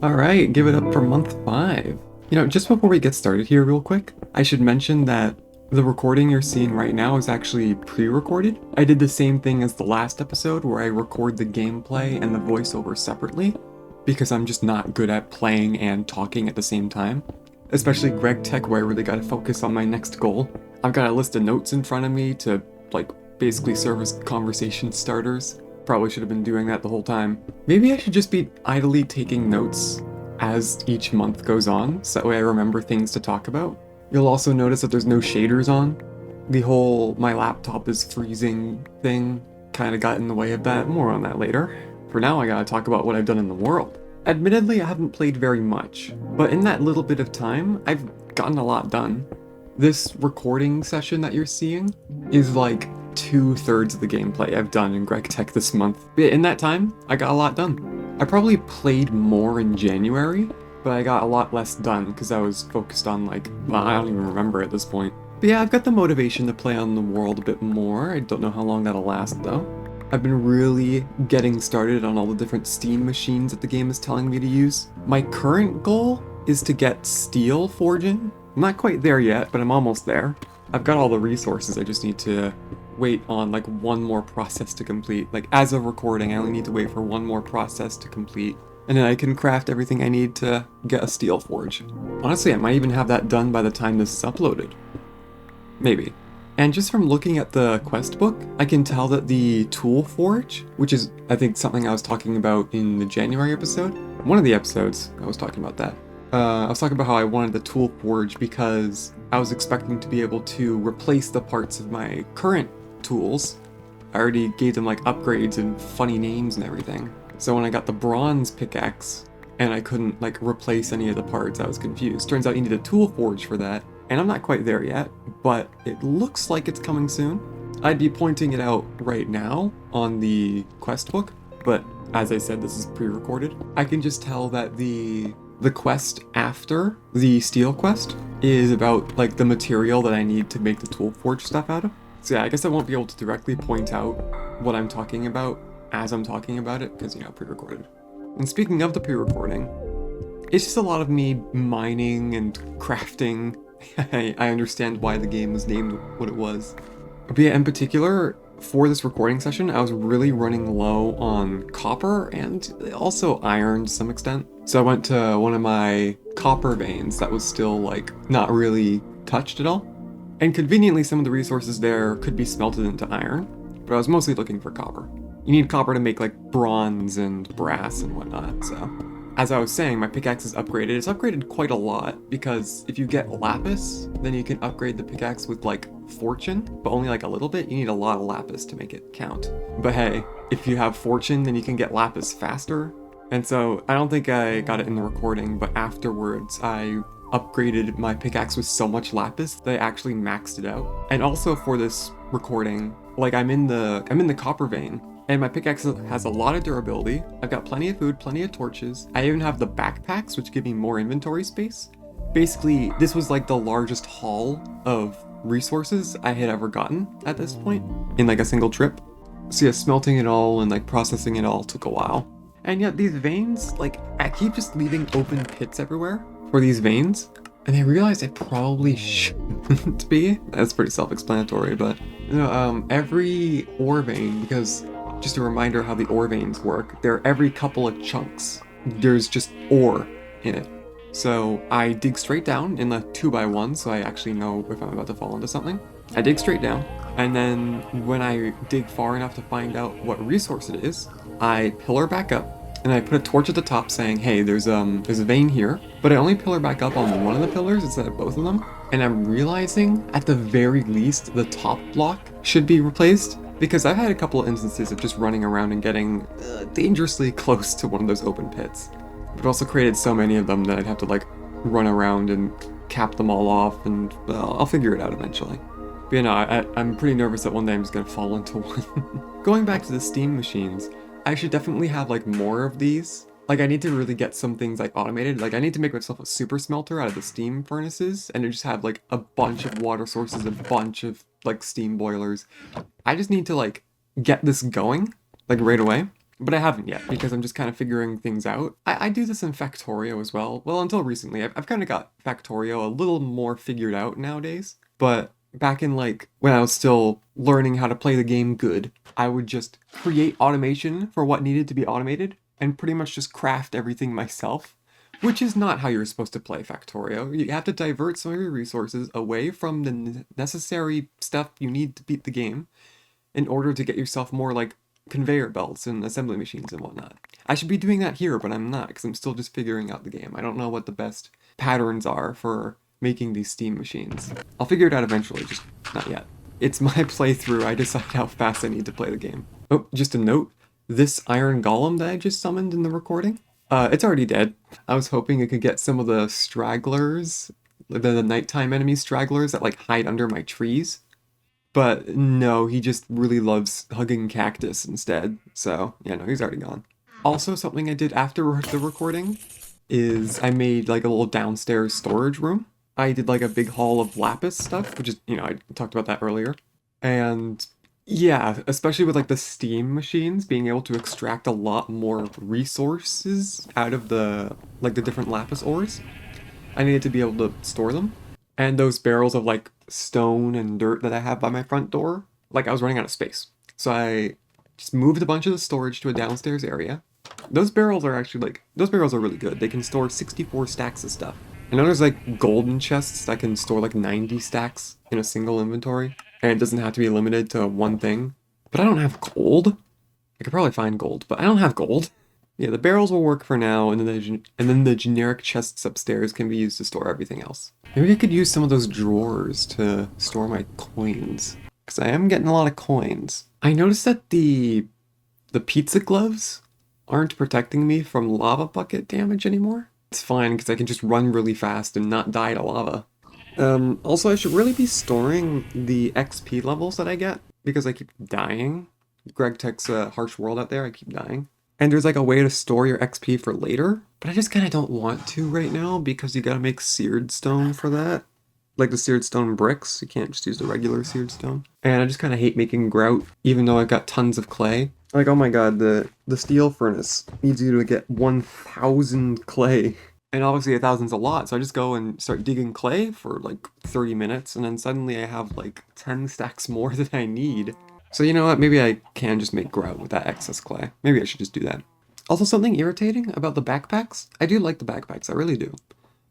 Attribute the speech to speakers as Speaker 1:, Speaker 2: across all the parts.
Speaker 1: Alright, give it up for month 5. Just before we get started here real quick, I should mention that the recording you're seeing right now is actually pre-recorded. I did the same thing as the last episode where I record the gameplay and the voiceover separately, because I'm just not good at playing and talking at the same time. Especially Greg Tech, where I really gotta focus on my next goal. I've got a list of notes in front of me to, basically serve as conversation starters. Probably should have been doing that the whole time. Maybe I should just be idly taking notes as each month goes on, so that way I remember things to talk about. You'll also notice that there's no shaders on. The whole my laptop is freezing thing kind of got in the way of that. More on that later. For now, I gotta talk about what I've done in the world. Admittedly, I haven't played very much, but in that little bit of time, I've gotten a lot done. This recording session that you're seeing is like 2/3 of the gameplay I've done in Greg Tech this month. But in that time, I got a lot done. I probably played more in January, but I got a lot less done because I was focused on I don't even remember at this point. But yeah, I've got the motivation to play on the world a bit more. I don't know how long that'll last though. I've been really getting started on all the different Steam machines that the game is telling me to use. My current goal is to get steel forging. I'm not quite there yet, but I'm almost there. I've got all the resources, I just need to wait on one more process to complete. As of recording, I only need to wait for one more process to complete, and then I can craft everything I need to get a steel forge. Honestly, I might even have that done by the time this is uploaded. Maybe. And just from looking at the quest book, I can tell that the tool forge, which is I think something I was talking about in the January episode, one of the episodes I was talking about that. I was talking about how I wanted the tool forge because I was expecting to be able to replace the parts of my current tools. I already gave them upgrades and funny names and everything. So when I got the bronze pickaxe and I couldn't replace any of the parts, I was confused. Turns out you need a tool forge for that, and I'm not quite there yet, but it looks like it's coming soon. I'd be pointing it out right now on the quest book, but as I said, this is pre-recorded. I can just tell that the quest after the steel quest is about the material that I need to make the tool forge stuff out of. So yeah, I guess I won't be able to directly point out what I'm talking about as I'm talking about it, because, pre-recorded. And speaking of the pre-recording, it's just a lot of me mining and crafting. I understand why the game was named what it was. But yeah, in particular, for this recording session, I was really running low on copper and also iron to some extent. So I went to one of my copper veins that was still not really touched at all. And conveniently, some of the resources there could be smelted into iron, but I was mostly looking for copper. You need copper to make bronze and brass and whatnot, so. As I was saying, my pickaxe is upgraded. It's upgraded quite a lot, because if you get lapis, then you can upgrade the pickaxe with fortune, but only a little bit. You need a lot of lapis to make it count. But hey, if you have fortune, then you can get lapis faster. And so, I don't think I got it in the recording, but afterwards, I upgraded my pickaxe with so much lapis that I actually maxed it out. And also for this recording, I'm in the copper vein, and my pickaxe has a lot of durability. I've got plenty of food, plenty of torches. I even have the backpacks, which give me more inventory space. Basically, this was the largest haul of resources I had ever gotten at this point in a single trip. So yeah, smelting it all and processing it all took a while. And yet these veins, I keep just leaving open pits everywhere for these veins, and I realized I probably shouldn't be. That's pretty self-explanatory, but every ore vein, because just a reminder how the ore veins work, they're every couple of chunks. There's just ore in it. So I dig straight down in the 2x1, so I actually know if I'm about to fall into something. I dig straight down, and then when I dig far enough to find out what resource it is, I pillar back up, and I put a torch at the top saying, hey, there's a vein here, but I only pillar back up on one of the pillars instead of both of them. And I'm realizing, at the very least, the top block should be replaced, because I've had a couple of instances of just running around and getting dangerously close to one of those open pits. But also created so many of them that I'd have to run around and cap them all off, and well, I'll figure it out eventually. But I'm pretty nervous that one day I'm just gonna fall into one. Going back to the steam machines, I should definitely have more of these. I need to really get some things automated. I need to make myself a super smelter out of the steam furnaces, and just have a bunch of water sources, a bunch of steam boilers. I just need to get this going right away. But I haven't yet because I'm just kind of figuring things out. I do this in Factorio as well. Well, until recently, I've kind of got Factorio a little more figured out nowadays. But back in like when I was still learning how to play the game good, I would just create automation for what needed to be automated and pretty much just craft everything myself, which is not how you're supposed to play Factorio. You have to divert some of your resources away from the necessary stuff you need to beat the game in order to get yourself more like conveyor belts and assembly machines and whatnot. I should be doing that here, but I'm not because I'm still just figuring out the game. I don't know what the best patterns are for making these steam machines. I'll figure it out eventually, just not yet. It's my playthrough. I decide how fast I need to play the game. Oh, just a note. This iron golem that I just summoned in the recording, it's already dead. I was hoping it could get some of the stragglers, the nighttime enemy stragglers that like hide under my trees. But no, he just really loves hugging cactus instead. So, yeah, no, he's already gone. Also, something I did after the recording is I made like a little downstairs storage room. I did like a big haul of lapis stuff, which is, I talked about that earlier. And yeah, especially with like the steam machines, being able to extract a lot more resources out of the different lapis ores. I needed to be able to store them. And those barrels of like stone and dirt that I have by my front door, like I was running out of space. So I just moved a bunch of the storage to a downstairs area. Those barrels are really good. They can store 64 stacks of stuff. I know there's like golden chests that can store like 90 stacks in a single inventory, and it doesn't have to be limited to one thing. But I don't have gold. I could probably find gold, but I don't have gold. Yeah, the barrels will work for now, and then the generic chests upstairs can be used to store everything else. Maybe I could use some of those drawers to store my coins, because I am getting a lot of coins. I noticed that the pizza gloves aren't protecting me from lava bucket damage anymore. It's fine, because I can just run really fast and not die to lava. Also, I should really be storing the XP levels that I get, because I keep dying. Greg Tech's Harsh World out there, I keep dying. And there's like a way to store your XP for later, but I just kind of don't want to right now because you gotta make seared stone for that. Like the seared stone bricks, you can't just use the regular seared stone. And I just kind of hate making grout, even though I've got tons of clay. Like, oh my god, the steel furnace needs you to get 1,000 clay. And obviously 1,000's a lot, so I just go and start digging clay for like 30 minutes, and then suddenly I have like 10 stacks more than I need. So you know what, maybe I can just make grout with that excess clay. Maybe I should just do that. Also, something irritating about the backpacks, I do like the backpacks, I really do.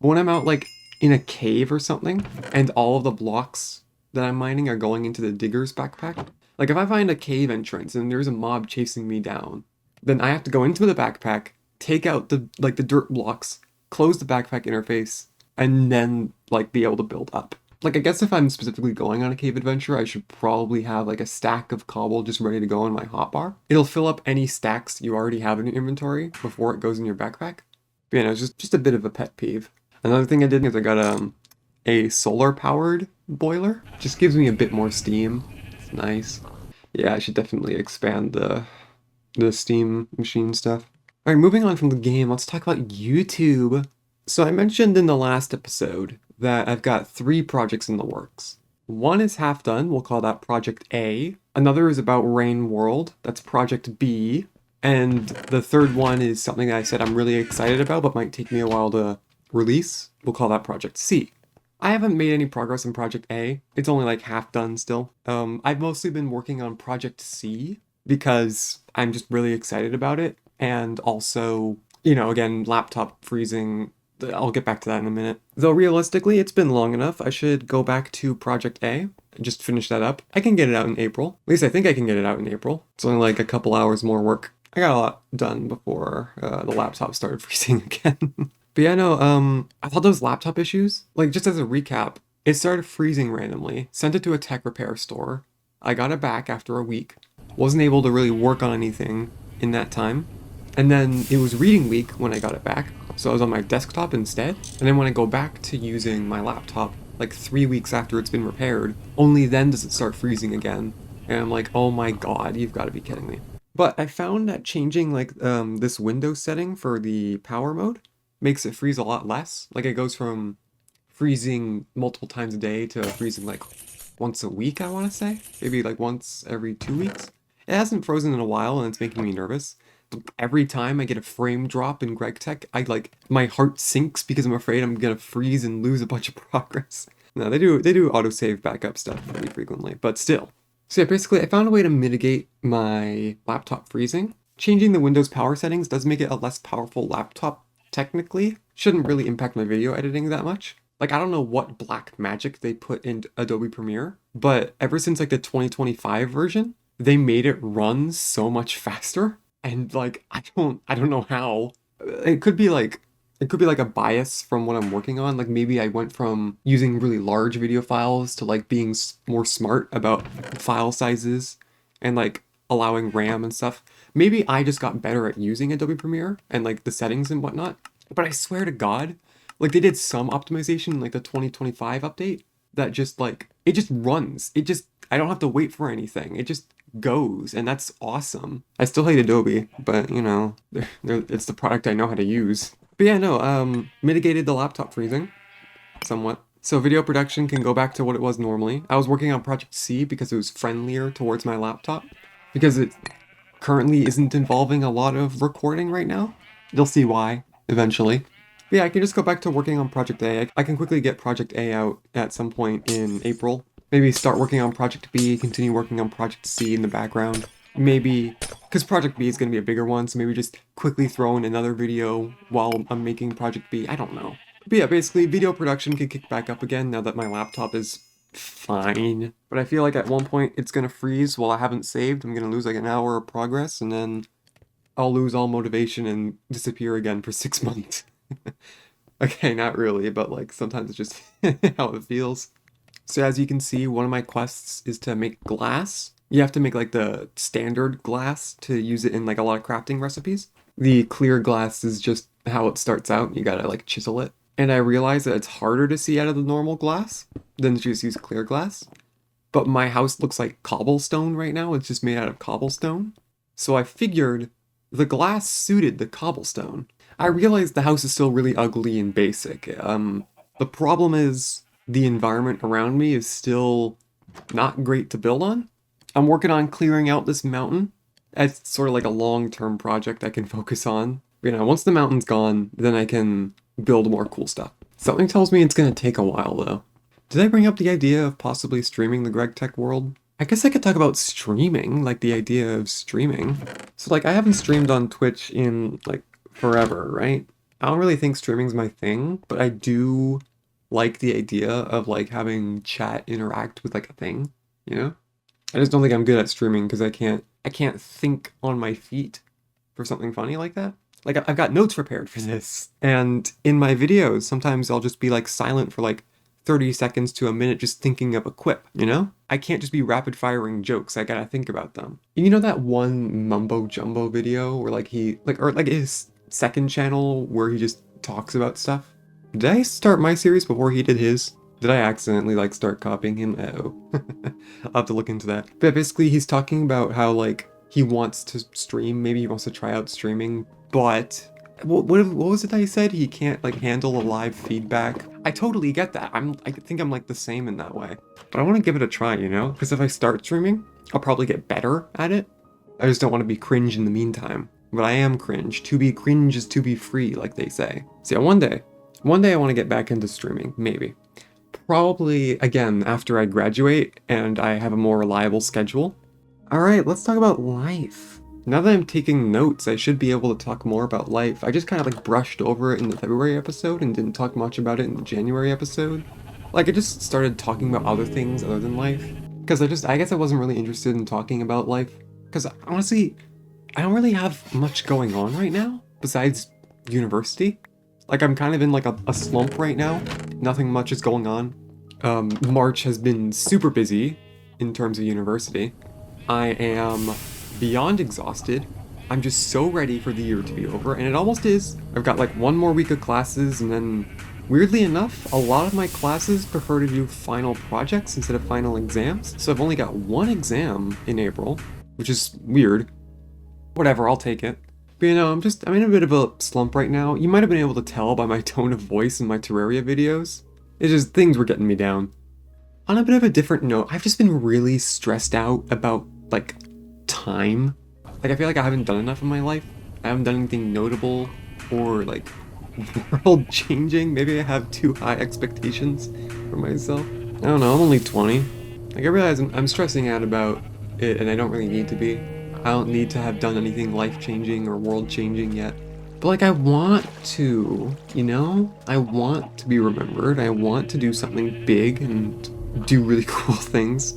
Speaker 1: But when I'm out like in a cave or something, and all of the blocks that I'm mining are going into the digger's backpack, like if I find a cave entrance and there's a mob chasing me down, then I have to go into the backpack, take out the dirt blocks, close the backpack interface, and then like be able to build up. Like, I guess if I'm specifically going on a cave adventure, I should probably have like a stack of cobble just ready to go in my hotbar. It'll fill up any stacks you already have in your inventory before it goes in your backpack. But yeah, no, it's just a bit of a pet peeve. Another thing I did is I got a solar powered boiler. Just gives me a bit more steam. It's nice. Yeah, I should definitely expand the steam machine stuff. All right, moving on from the game, let's talk about YouTube. So I mentioned in the last episode that I've got 3 projects in the works. One is half done, we'll call that Project A. Another is about Raine World, that's Project B. And the third one is something that I said I'm really excited about, but might take me a while to release. We'll call that Project C. I haven't made any progress in Project A. It's only like half done still. I've mostly been working on Project C because I'm just really excited about it. And also, again, laptop freezing. I'll get back to that in a minute. Though realistically, it's been long enough. I should go back to Project A and just finish that up. I can get it out in April. At least I think I can get it out in April. It's only like a couple hours more work. I got a lot done before the laptop started freezing again. But yeah, no, I thought those laptop issues, like just as a recap, it started freezing randomly, sent it to a tech repair store. I got it back after a week. Wasn't able to really work on anything in that time. And then it was reading week when I got it back. So I was on my desktop instead. And then when I go back to using my laptop, like 3 weeks after it's been repaired, only then does it start freezing again. And I'm like, oh my god, you've got to be kidding me. But I found that changing like this Windows setting for the power mode makes it freeze a lot less. Like it goes from freezing multiple times a day to freezing like once a week, I want to say. Maybe like once every 2 weeks. It hasn't frozen in a while and it's making me nervous. every time I get a frame drop in GregTech, my heart sinks because I'm afraid I'm gonna freeze and lose a bunch of progress. No, they do autosave backup stuff pretty frequently, but still. So yeah, basically I found a way to mitigate my laptop freezing. Changing the Windows power settings does make it a less powerful laptop technically. Shouldn't really impact my video editing that much. Like, I don't know what black magic they put in Adobe Premiere, but ever since like the 2025 version, they made it run so much faster. And like, I don't know how. It could be like a bias from what I'm working on. Like maybe I went from using really large video files to like being more smart about file sizes and like allowing RAM and stuff. Maybe I just got better at using Adobe Premiere and like the settings and whatnot. But I swear to God, like they did some optimization in like the 2025 update that just like it just runs. I don't have to wait for anything. It just goes, and that's awesome. I still hate Adobe, but you know, it's the product I know how to use. But yeah, no, mitigated the laptop freezing somewhat. So video production can go back to what it was normally. I was working on Project C because it was friendlier towards my laptop, because it currently isn't involving a lot of recording right now. You'll see why eventually. But yeah, I can just go back to working on Project A. I can quickly get Project A out at some point in April. Maybe start working on Project B, continue working on Project C in the background. Maybe, because Project B is going to be a bigger one, so maybe just quickly throw in another video while I'm making Project B. I don't know. But yeah, basically, video production can kick back up again now that my laptop is fine. But I feel like at one point it's going to freeze while I haven't saved. I'm going to lose like an hour of progress, and then I'll lose all motivation and disappear again for 6 months. Okay, not really, but like sometimes it's just how it feels. So as you can see, one of my quests is to make glass. You have to make like the standard glass to use it in like a lot of crafting recipes. The clear glass is just how it starts out. You gotta like chisel it. And I realize that it's harder to see out of the normal glass than to just use clear glass. But my house looks like cobblestone right now. It's just made out of cobblestone. So I figured the glass suited the cobblestone. I realized the house is still really ugly and basic. The problem is the environment around me is still not great to build on. I'm working on clearing out this mountain. It's sort of like a long-term project I can focus on. You know, once the mountain's gone, then I can build more cool stuff. Something tells me it's gonna take a while though. Did I bring up the idea of possibly streaming the GregTech world? I guess I could talk about streaming, like the idea of streaming. So like I haven't streamed on Twitch in like forever, right? I don't really think streaming's my thing, but I do like the idea of like having chat interact with like a thing, you know? I just don't think I'm good at streaming because I can't think on my feet for something funny like that. Like I've got notes prepared for this. And in my videos, sometimes I'll just be like silent for like 30 seconds to a minute just thinking of a quip, you know? I can't just be rapid firing jokes. I gotta think about them. You know that one mumbo jumbo video where like or like his second channel where he just talks about stuff? Did I start my series before he did his? Did I accidentally like start copying him? Oh. I'll have to look into that. But basically he's talking about how like he wants to stream, maybe he wants to try out streaming, but what was it that he said? He can't like handle a live feedback. I totally get that. I think I'm like the same in that way. But I want to give it a try, you know? Because if I start streaming, I'll probably get better at it. I just don't want to be cringe in the meantime. But I am cringe. To be cringe is to be free, like they say. So yeah, one day I want to get back into streaming, maybe. Probably, again, after I graduate and I have a more reliable schedule. Alright, let's talk about life. Now that I'm taking notes, I should be able to talk more about life. I just kind of like brushed over it in the February episode and didn't talk much about it in the January episode. Like I just started talking about other things other than life. Because I guess I wasn't really interested in talking about life. Because honestly, I don't really have much going on right now besides university. Like I'm kind of in like a slump right now. Nothing much is going on. March has been super busy in terms of university. I am beyond exhausted. I'm just so ready for the year to be over, and it almost is. I've got like one more week of classes, and then weirdly enough, a lot of my classes prefer to do final projects instead of final exams. So I've only got one exam in April, which is weird. Whatever, I'll take it. But you know, I'm in a bit of a slump right now. You might have been able to tell by my tone of voice in my Terraria videos. It's just things were getting me down. On a bit of a different note, I've just been really stressed out about, like, time. Like, I feel like I haven't done enough in my life. I haven't done anything notable or like world changing. Maybe I have too high expectations for myself. I don't know, I'm only 20. Like, I realize I'm stressing out about it, and I don't really need to be. I don't need to have done anything life-changing or world-changing yet. But, like, I want to, you know? I want to be remembered. I want to do something big and do really cool things.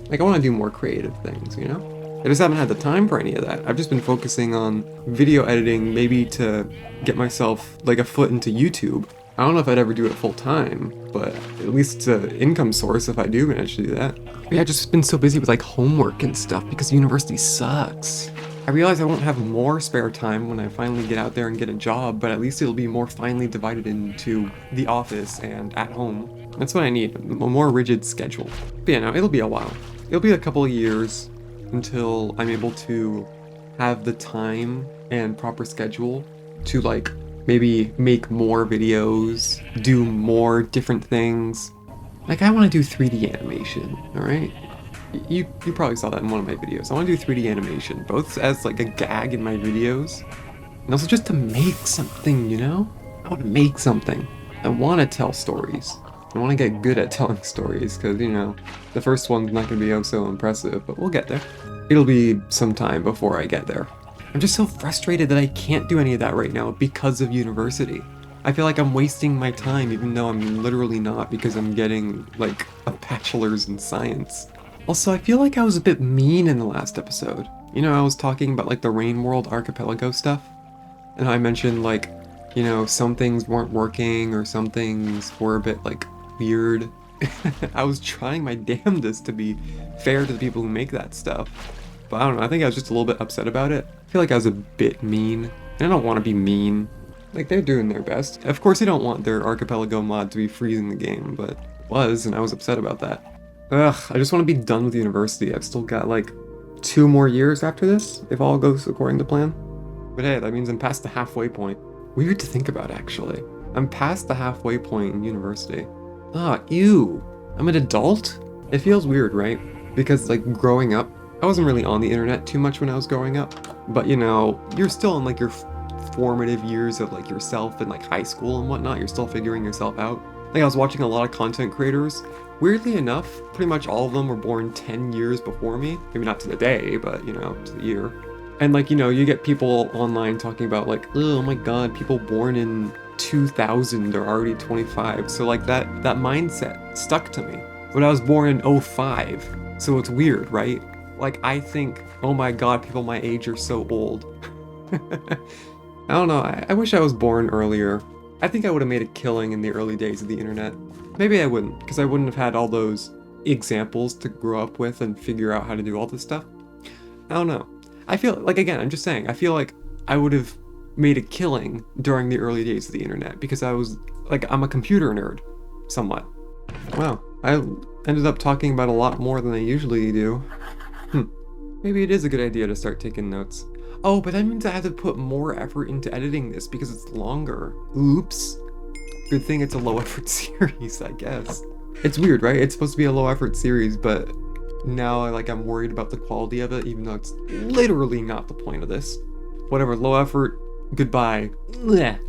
Speaker 1: Like, I want to do more creative things, you know? I just haven't had the time for any of that. I've just been focusing on video editing, maybe to get myself, like, a foot into YouTube. I don't know if I'd ever do it full time, but at least it's an income source if I do manage to do that. But yeah, I've just been so busy with like homework and stuff because university sucks. I realize I won't have more spare time when I finally get out there and get a job, but at least it'll be more finely divided into the office and at home. That's what I need, a more rigid schedule. But yeah, no, it'll be a while. It'll be a couple of years until I'm able to have the time and proper schedule to like maybe make more videos, do more different things. Like, I want to do 3D animation, alright? You probably saw that in one of my videos. I want to do 3D animation, both as like a gag in my videos, and also just to make something, you know? I want to make something. I want to tell stories. I want to get good at telling stories, because, you know, the first one's not going to be oh so impressive, but we'll get there. It'll be some time before I get there. I'm just so frustrated that I can't do any of that right now because of university. I feel like I'm wasting my time even though I'm literally not, because I'm getting like a bachelor's in science. Also, I feel like I was a bit mean in the last episode. You know, I was talking about like the Raine World archipelago stuff, and I mentioned like, you know, some things weren't working or some things were a bit like weird. I was trying my damnedest to be fair to the people who make that stuff. But I don't know, I think I was just a little bit upset about it. I feel like I was a bit mean. And I don't want to be mean. Like, they're doing their best. Of course, I don't want their archipelago mod to be freezing the game, but it was, and I was upset about that. Ugh, I just want to be done with university. I've still got like 2 more years after this, if all goes according to plan. But hey, that means I'm past the halfway point. Weird to think about, actually. I'm past the halfway point in university. Ah, ew. I'm an adult? It feels weird, right? Because, like, growing up, I wasn't really on the internet too much when I was growing up, but you know, you're still in like your formative years of like yourself in like high school and whatnot. You're still figuring yourself out. Like, I was watching a lot of content creators. Weirdly enough, pretty much all of them were born 10 years before me. Maybe not to the day, but you know, to the year. And like, you know, you get people online talking about like, oh my god, people born in 2000 are already 25. So like that mindset stuck to me. But I was born in 05, so it's weird, right? Like, I think, oh my god, people my age are so old. I don't know, I wish I was born earlier. I think I would have made a killing in the early days of the internet. Maybe I wouldn't, because I wouldn't have had all those examples to grow up with and figure out how to do all this stuff. I don't know. I feel, like, again, I'm just saying, I feel like I would have made a killing during the early days of the internet, because I was, like, I'm a computer nerd, somewhat. Wow, I ended up talking about a lot more than I usually do. Maybe it is a good idea to start taking notes. Oh, but that means I have to put more effort into editing this because it's longer. Oops. Good thing it's a low effort series, I guess. It's weird, right? It's supposed to be a low effort series, but now I'm worried about the quality of it, even though it's literally not the point of this. Whatever, low effort, goodbye. Blech.